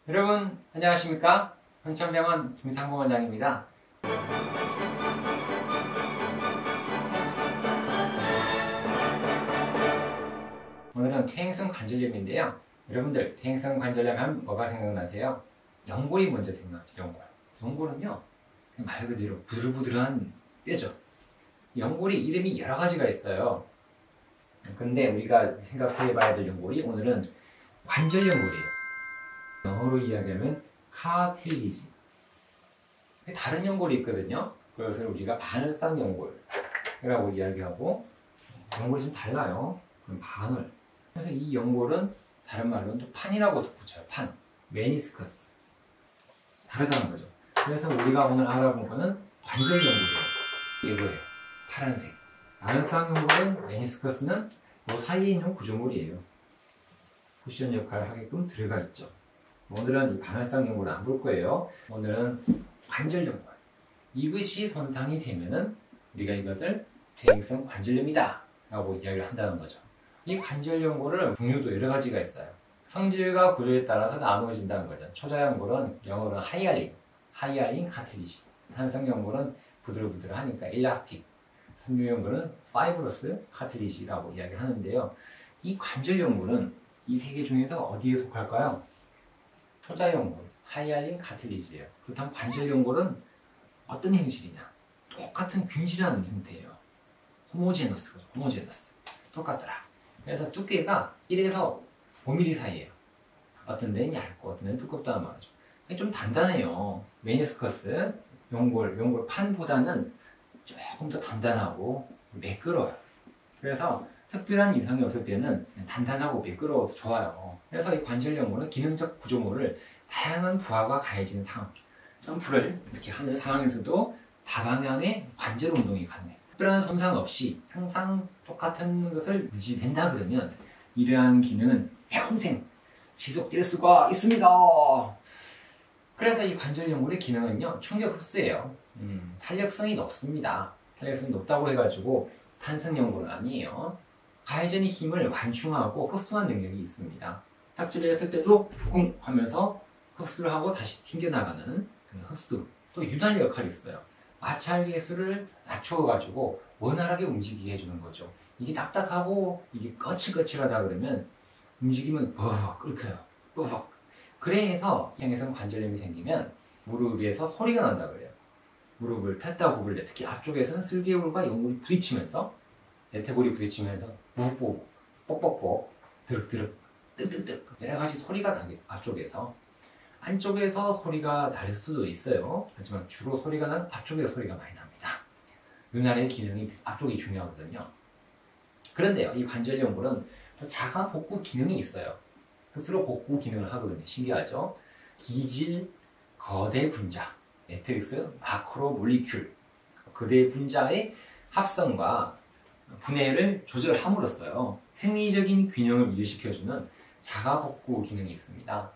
여러분 안녕하십니까? 흥천병원 김상봉 원장입니다. 오늘은 퇴행성 관절염인데요. 여러분들 퇴행성 관절염 하면 뭐가 생각나세요? 연골이 먼저 생각나죠. 연골은요 말 그대로 부들부들한 뼈죠. 연골이 이름이 여러 가지가 있어요. 근데 우리가 생각해 봐야 될 연골이 오늘은 관절연골이에요. 영어로 이야기하면 카틸리지. 다른 연골이 있거든요. 그것을 우리가 바늘상 연골이라고 이야기하고, 연골이 좀 달라요. 그럼 바늘. 그래서 이 연골은 다른 말로는 또 판이라고도 붙여요. 판. 메니스커스. 다르다는 거죠. 그래서 우리가 오늘 알아본 거는 관절연골이에요. 이거예요. 파란색. 바늘상 연골은 메니스커스는 그 사이에 있는 구조물이에요. 쿠션 역할을 하게끔 들어가 있죠. 오늘은 이 바늘상 연골을 안 볼 거예요. 오늘은 관절연골. 이것이 손상이 되면은 우리가 이것을 퇴행성 관절염이다 라고 이야기를 한다는 거죠. 이 관절연골을 종류도 여러 가지가 있어요. 성질과 구조에 따라서 나누어진다는 거죠. 초자연골은 영어로는 하이알린 카틸리지. 탄성연골은 부들부들하니까 일라스틱. 섬유연골은 파이브러스 카틸리지라고 이야기를 하는데요. 이 관절연골은 이 세 개 중에서 어디에 속할까요? 초자연골, 하이알린 카틸리지예요. 그렇다면 관절연골은 어떤 형질이냐? 똑같은 균질하는 형태예요. 호모제너스거든요. 호모제너스. 똑같더라. 그래서 두께가 1에서 5mm 사이예요. 어떤 데는 얇고 어떤 데는 두껍다는 말이죠. 좀 단단해요. 메니스커스, 연골 판보다는 조금 더 단단하고 매끄러워요. 그래서 특별한 이상이 없을 때는 단단하고 매끄러워서 좋아요. 그래서 이 관절연골은 기능적 구조물을 다양한 부하가 가해지는 상황, 점프를 이렇게 하는 상황에서도 다방향의 관절 운동이 가능해요. 특별한 손상 없이 항상 똑같은 것을 유지된다 그러면 이러한 기능은 평생 지속될 수가 있습니다. 그래서 이 관절연골의 기능은요, 충격 흡수예요. 탄력성이 높습니다. 탄력성이 높다고 해가지고 탄성연골은 아니에요. 가해전의 힘을 완충하고 흡수한 능력이 있습니다. 착지를 했을 때도 쿵 하면서 흡수를 하고 다시 튕겨나가는 그런 흡수. 또 유달 역할이 있어요. 마찰 계수를 낮춰가지고 원활하게 움직이게 해주는 거죠. 이게 딱딱하고 이게 거칠거칠하다 그러면 움직이면 버벅 끓여요. 버벅. 그래서 퇴행성 관절염이 생기면 무릎에서 소리가 난다 그래요. 무릎을 폈다 구불려. 특히 앞쪽에서는 슬개골과 연골이 부딪히면서, 대퇴골이 부딪히면서 무릎 뻑뻑뻑, 드륵드륵, 뜨뜨뜨 여러 가지 소리가 나게 앞쪽에서. 안쪽에서 소리가 날 수도 있어요. 하지만 주로 소리가 나는 앞쪽에서 소리가 많이 납니다. 윤활의 기능이 앞쪽이 중요하거든요. 그런데요, 이 관절연골은 자가 복구 기능이 있어요. 스스로 복구 기능을 하거든요. 신기하죠? 기질, 거대 분자, 매트릭스, 마크로 몰리큘, 거대 분자의 합성과 분해를 조절함으로써요, 생리적인 균형을 유지시켜주는 자가복구 기능이 있습니다.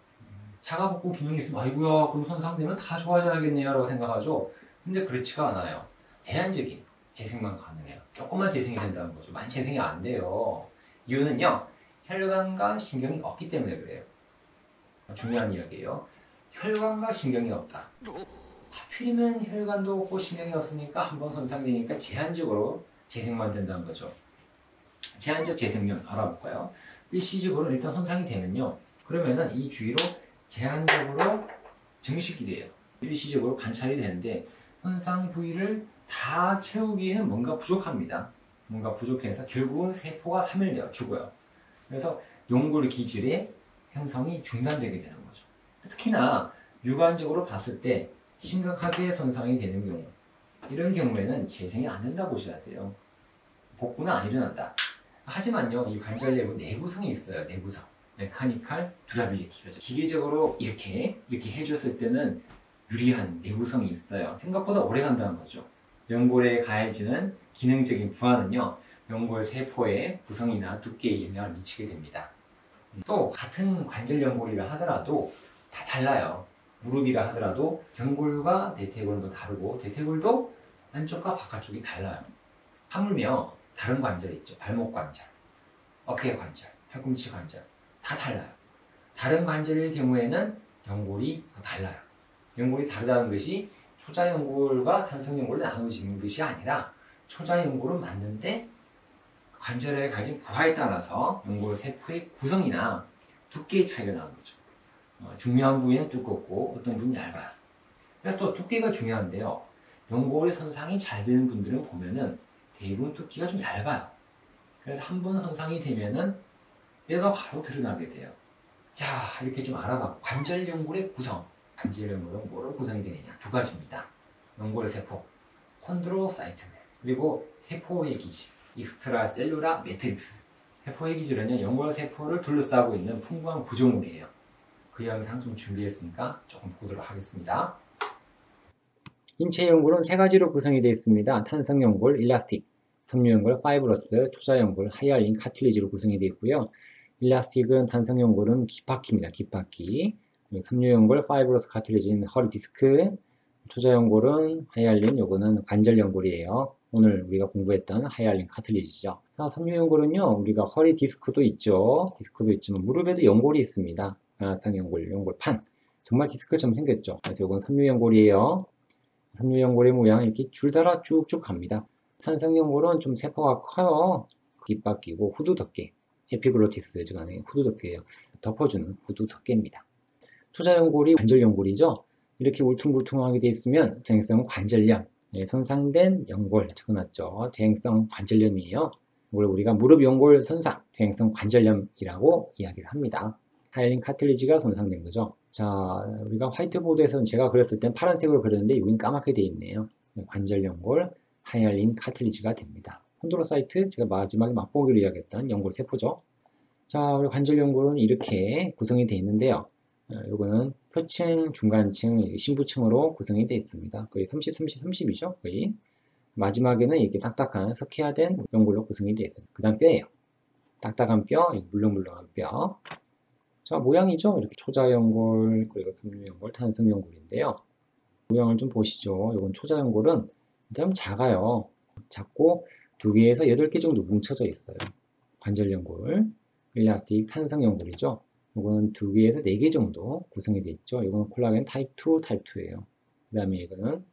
자가복구 기능이 있으면 아이고야 그럼 손상되면 다 좋아져야겠네요 라고 생각하죠. 근데 그렇지가 않아요. 제한적인 재생만 가능해요. 조금만 재생이 된다는 거죠. 많이 재생이 안 돼요. 이유는요, 혈관과 신경이 없기 때문에 그래요. 중요한 이야기예요. 혈관과 신경이 없다. 하필이면 혈관도 없고 신경이 없으니까 한번 손상되니까 제한적으로 재생만 된다는 거죠. 제한적 재생률 알아볼까요? 일시적으로 일단 손상이 되면요, 그러면은 이 주위로 제한적으로 증식이 돼요. 일시적으로 관찰이 되는데 손상 부위를 다 채우기에는 뭔가 부족합니다. 뭔가 부족해서 결국은 세포가 사멸되어 죽어요. 그래서 연골 기질의 생성이 중단되게 되는 거죠. 특히나 육안적으로 봤을 때 심각하게 손상이 되는 경우, 이런 경우에는 재생이 안 된다고 보셔야 돼요. 복구는 안 일어난다. 하지만요, 이 관절내부 내구성이 있어요. 내구성. 메카니컬 듀라빌리티. 기계적으로 이렇게 해줬을 때는 유리한 내구성이 있어요. 생각보다 오래 간다는 거죠. 연골에 가해지는 기능적인 부하는요, 연골 세포의 구성이나 두께에 영향을 미치게 됩니다. 또 같은 관절연골이라 하더라도 다 달라요. 무릎이라 하더라도 경골과 대퇴골도 다르고 대퇴골도 안쪽과 바깥쪽이 달라요. 하물며 다른 관절이 있죠. 발목 관절, 어깨 관절, 팔꿈치 관절 다 달라요. 다른 관절의 경우에는 연골이 더 달라요. 연골이 다르다는 것이 초자연골과 탄성연골이 나눠지는 것이 아니라 초자연골은 맞는데 관절에 가진 부하에 따라서 연골 세포의 구성이나 두께의 차이가 나는 거죠. 중요한 부위는 두껍고 어떤 부위는 얇아요. 그래서 또 두께가 중요한데요. 연골의 손상이 잘 되는 분들은 보면은 대부분 두께가 좀 얇아요. 그래서 한 번 손상이 되면은 뼈가 바로 드러나게 돼요. 자, 이렇게 좀 알아봤고 관절연골의 구성. 관절연골은 뭐로 구성이 되느냐? 두 가지입니다. 연골의 세포, 콘드로사이트, 그리고 세포의 기질, 익스트라셀룰라 매트릭스. 세포의 기질은요, 연골 세포를 둘러싸고 있는 풍부한 구조물이에요. 그 영상 좀 준비했으니까 조금 보도록 하겠습니다. 인체 연골은 세 가지로 구성이 되어 있습니다. 탄성연골, 일라스틱, 섬유연골, 파이브러스, 초자연골, 하이알린, 카틸리지로 구성이 되어 있고요. 일라스틱은 탄성연골은 귓바퀴입니다. 귓바퀴. 섬유연골, 파이브러스, 카틸리지는 허리 디스크, 초자연골은 하이알린, 요거는 관절연골이에요. 오늘 우리가 공부했던 하이알린 카틸리지죠. 자, 섬유연골은요, 우리가 허리 디스크도 있죠. 디스크도 있지만 무릎에도 연골이 있습니다. 관악상연골, 연골판. 정말 디스크처럼 생겼죠. 그래서 이건 섬유연골이에요. 섬유연골의 모양 이렇게 줄달아 쭉쭉 갑니다. 탄성연골은 좀 세포가 커요. 귓바퀴고 후두 덮개, 에피글로티스 즉 안에 후두 덮개예요. 덮어주는 후두 덮개입니다. 초자연골이 관절연골이죠. 이렇게 울퉁불퉁하게 되어 있으면 퇴행성 관절염, 손상된 연골 적어놨죠. 퇴행성 관절염이에요. 이걸 우리가 무릎 연골 손상, 퇴행성 관절염이라고 이야기를 합니다. 하이알린 카틸리지가 손상된 거죠. 자, 우리가 화이트보드에서는 제가 그렸을 땐 파란색으로 그렸는데 여긴 까맣게 되어 있네요. 관절 연골, 하이알린 카틸리지가 됩니다. 콘드로사이트, 제가 마지막에 맛보기로 이야기했던 연골 세포죠. 자, 우리 관절 연골은 이렇게 구성이 되어 있는데요. 요거는 표층, 중간층, 심부층으로 구성이 되어 있습니다. 거의 30, 30, 30이죠. 거의. 마지막에는 이렇게 딱딱한 석회화된 연골로 구성이 되어 있어요. 그 다음 뼈예요. 딱딱한 뼈, 물렁물렁한 뼈. 자, 모양이죠. 이렇게 초자연골, 그리고 섬유연골, 탄성연골인데요. 모양을 좀 보시죠. 이건 초자연골은 좀 작아요. 작고 2개에서 8개 정도 뭉쳐져 있어요. 관절연골, 일라스틱, 탄성연골이죠. 이거는 2개에서 4개 정도 구성이 되어 있죠. 이거는 콜라겐 타입 2, 타입 2예요. 그 다음에 이거는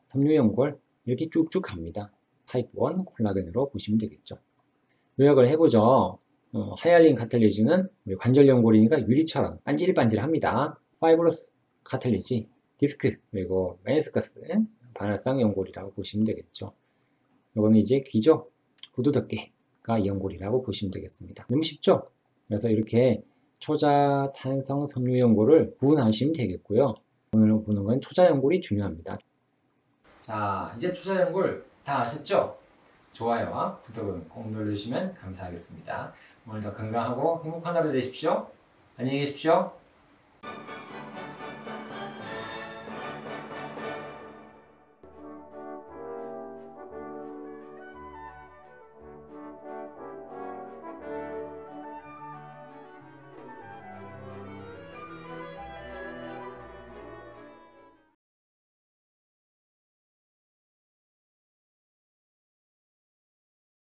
섬유연골, 이렇게 쭉쭉 갑니다. 타입 1 콜라겐으로 보시면 되겠죠. 요약을 해보죠. 하이알린 카틸리지는 우리 관절연골이니까 유리처럼 반질반질합니다. 파이브러스 카틸리지, 디스크, 그리고 메니스커스, 반활상 연골이라고 보시면 되겠죠. 이거는 이제 귀죠. 구두덮개가 연골이라고 보시면 되겠습니다. 너무 쉽죠? 그래서 이렇게 초자, 탄성, 섬유연골을 구분하시면 되겠고요. 오늘 보는 건 초자연골이 중요합니다. 자, 이제 초자연골 다 아셨죠? 좋아요와 구독은 꼭 눌러주시면 감사하겠습니다. 오늘도 건강하고 행복한 하루 되십시오. 안녕히 계십시오.